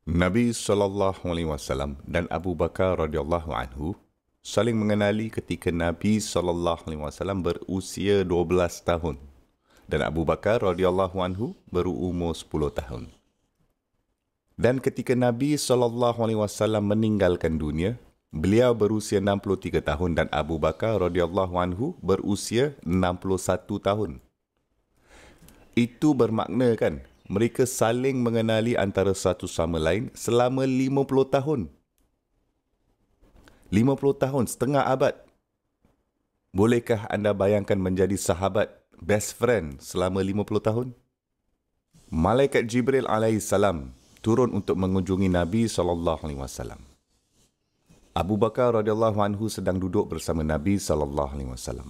Nabi SAW dan Abu Bakar radhiyallahu anhu saling mengenali ketika Nabi SAW berusia 12 tahun dan Abu Bakar radhiyallahu anhu berumur 10 tahun. Dan ketika Nabi SAW meninggalkan dunia, beliau berusia 63 tahun dan Abu Bakar radhiyallahu anhu berusia 61 tahun. Itu bermakna kan, mereka saling mengenali antara satu sama lain selama 50 tahun. 50 tahun, setengah abad. Bolehkah anda bayangkan menjadi sahabat, best friend selama 50 tahun? Malaikat Jibril alaihissalam turun untuk mengunjungi Nabi SAW. Abu Bakar radhiyallahu anhu sedang duduk bersama Nabi SAW.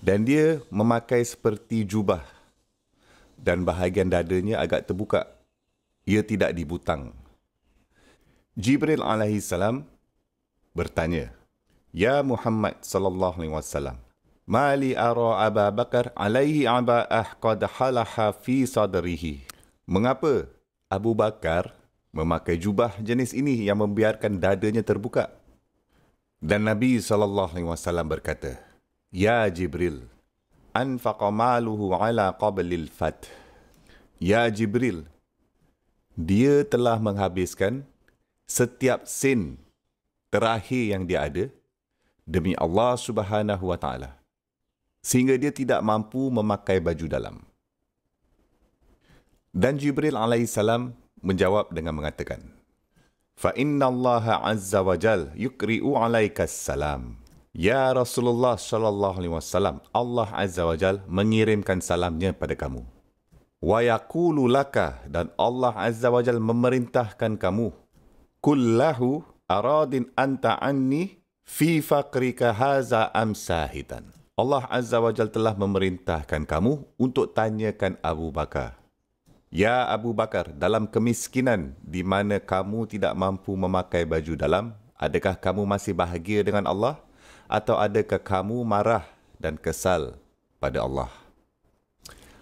Dan dia memakai seperti jubah dan bahagian dadanya agak terbuka. Ia tidak dibutang. Jibril alaihissalam bertanya, "Ya Muhammad sallallahu alaihi wasallam, ma li ara Abu Bakar alaihi aba'ah qad halaha fi sadrihi." Mengapa Abu Bakar memakai jubah jenis ini yang membiarkan dadanya terbuka? Dan Nabi sallallahu alaihi wasallam berkata, "Ya Jibril, anfaqa maluhu ala qablil fath." Ya Jibril, dia telah menghabiskan setiap sen terakhir yang dia ada demi Allah Subhanahu wa taala, sehingga dia tidak mampu memakai baju dalam. Dan Jibril alaihissalam menjawab dengan mengatakan, "Fa inna Allah azza wa jal yukri'u alaikas salam." Ya Rasulullah sallallahu alaihi wasallam, Allah azza wa jal mengirimkan salamnya pada kamu. Wa yaqulu laka, dan Allah azza wa jal memerintahkan kamu, kullahu aradin anta anni fi faqrika haza am sahitan. Allah azza wa jal telah memerintahkan kamu untuk tanyakan Abu Bakar, "Ya Abu Bakar, dalam kemiskinan di mana kamu tidak mampu memakai baju dalam, adakah kamu masih bahagia dengan Allah? Atau adakah kamu marah dan kesal pada Allah?"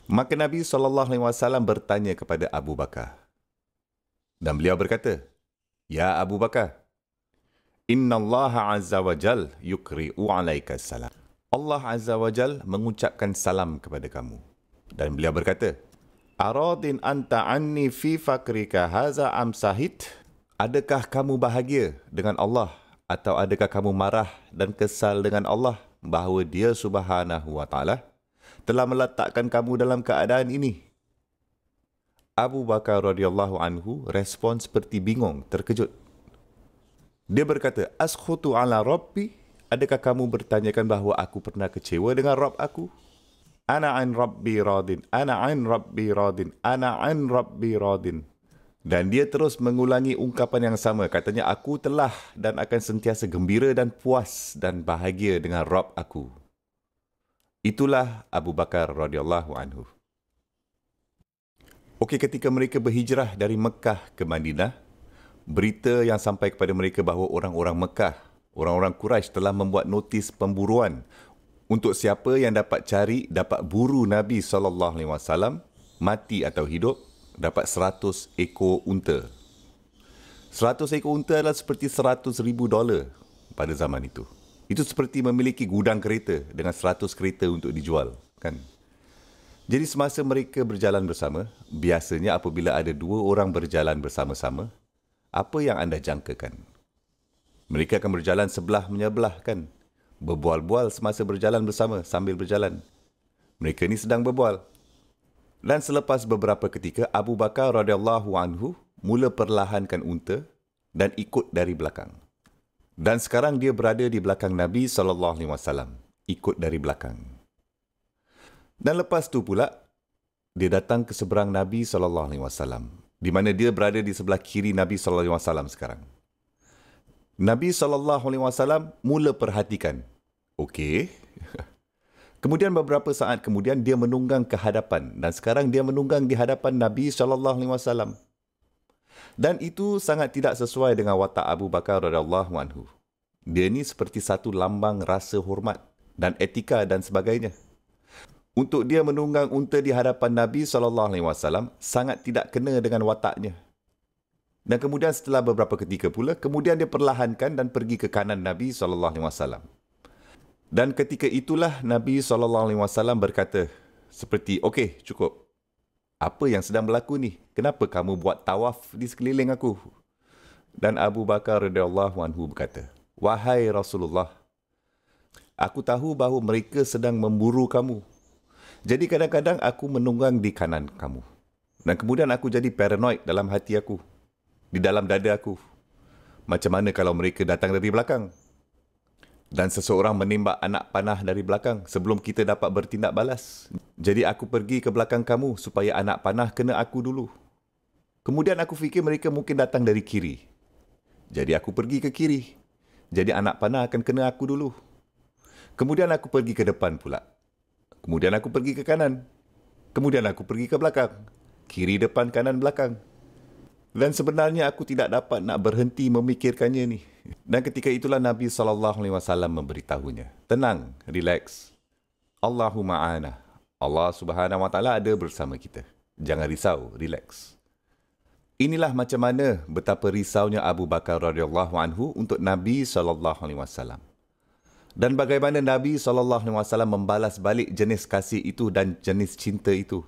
Maka Nabi SAW bertanya kepada Abu Bakar. Dan beliau berkata, "Ya Abu Bakar, Inna Allah Azza wa Jal yukri'u alaikas salam." Allah Azza wa Jal mengucapkan salam kepada kamu. Dan beliau berkata, "Aradin anta anni fi fakrika haza am sahid?" Adakah kamu bahagia dengan Allah? Atau adakah kamu marah dan kesal dengan Allah bahawa Dia Subhanahu wa taala telah meletakkan kamu dalam keadaan ini? Abu Bakar radhiyallahu anhu respon seperti bingung, terkejut. Dia berkata, "Askhutu ala Rabbi?" Adakah kamu bertanyakan bahawa aku pernah kecewa dengan Rabb aku? Ana an Rabbi radin, ana an Rabbi radin, ana an Rabbi radin. Dan dia terus mengulangi ungkapan yang sama. Katanya, "Aku telah dan akan sentiasa gembira dan puas dan bahagia dengan Rabb aku." Itulah Abu Bakar radhiyallahu anhu. Okey, ketika mereka berhijrah dari Mekah ke Madinah, berita yang sampai kepada mereka bahawa orang-orang Mekah, orang-orang Quraisy telah membuat notis pemburuan untuk siapa yang dapat buru Nabi SAW, mati atau hidup, dapat 100 ekor unta. 100 ekor unta adalah seperti $100,000 pada zaman itu. Itu seperti memiliki gudang kereta dengan 100 kereta untuk dijual, kan? Jadi semasa mereka berjalan bersama, biasanya apabila ada dua orang berjalan bersama-sama, apa yang anda jangkakan? Mereka akan berjalan sebelah menyebelah, kan? Berbual-bual semasa berjalan bersama, sambil berjalan. Mereka ni sedang berbual. Dan selepas beberapa ketika, Abu Bakar radhiyallahu anhu mula perlahankan unta dan ikut dari belakang. Dan sekarang dia berada di belakang Nabi SAW, ikut dari belakang. Dan lepas tu pula, dia datang ke seberang Nabi SAW, di mana dia berada di sebelah kiri Nabi SAW sekarang. Nabi SAW mula perhatikan. Okey. Kemudian beberapa saat kemudian dia menunggang ke hadapan, dan sekarang dia menunggang di hadapan Nabi SAW. Dan itu sangat tidak sesuai dengan watak Abu Bakar radhiyallahu anhu. Dia ni seperti satu lambang rasa hormat dan etika dan sebagainya. Untuk dia menunggang unta di hadapan Nabi SAW sangat tidak kena dengan wataknya. Dan kemudian setelah beberapa ketika pula, kemudian dia perlahankan dan pergi ke kanan Nabi SAW. Dan ketika itulah Nabi SAW berkata, seperti, okey, cukup. Apa yang sedang berlaku ni? Kenapa kamu buat tawaf di sekeliling aku? Dan Abu Bakar radhiyallahu anhu berkata, wahai Rasulullah, aku tahu bahawa mereka sedang memburu kamu. Jadi kadang-kadang aku menunggang di kanan kamu. Dan kemudian aku jadi paranoid dalam hati aku, di dalam dada aku. Macam mana kalau mereka datang dari belakang? Dan seseorang menembak anak panah dari belakang sebelum kita dapat bertindak balas. Jadi aku pergi ke belakang kamu supaya anak panah kena aku dulu. Kemudian aku fikir mereka mungkin datang dari kiri. Jadi aku pergi ke kiri. Jadi anak panah akan kena aku dulu. Kemudian aku pergi ke depan pula. Kemudian aku pergi ke kanan. Kemudian aku pergi ke belakang. Kiri, depan, kanan, belakang. Dan sebenarnya aku tidak dapat nak berhenti memikirkannya ni. Dan ketika itulah Nabi SAW memberitahunya. Tenang, relax. Allahu ma'ana. Allah Subhanahu Wa Taala ada bersama kita. Jangan risau, relax. Inilah macam mana betapa risaunya Abu Bakar radhiyallahu anhu untuk Nabi SAW. Dan bagaimana Nabi SAW membalas balik jenis kasih itu dan jenis cinta itu.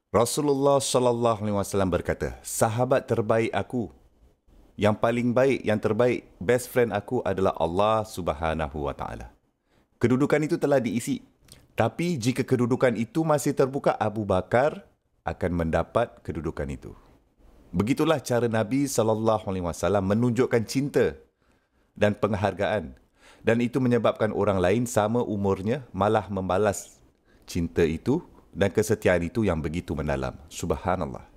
Rasulullah SAW berkata, sahabat terbaik aku, yang paling baik, yang terbaik, best friend aku adalah Allah Subhanahu Wa Taala. Kedudukan itu telah diisi. Tapi jika kedudukan itu masih terbuka, Abu Bakar akan mendapat kedudukan itu. Begitulah cara Nabi SAW menunjukkan cinta dan penghargaan. Dan itu menyebabkan orang lain sama umurnya malah membalas cinta itu dan kesetiaan itu yang begitu mendalam. Subhanallah.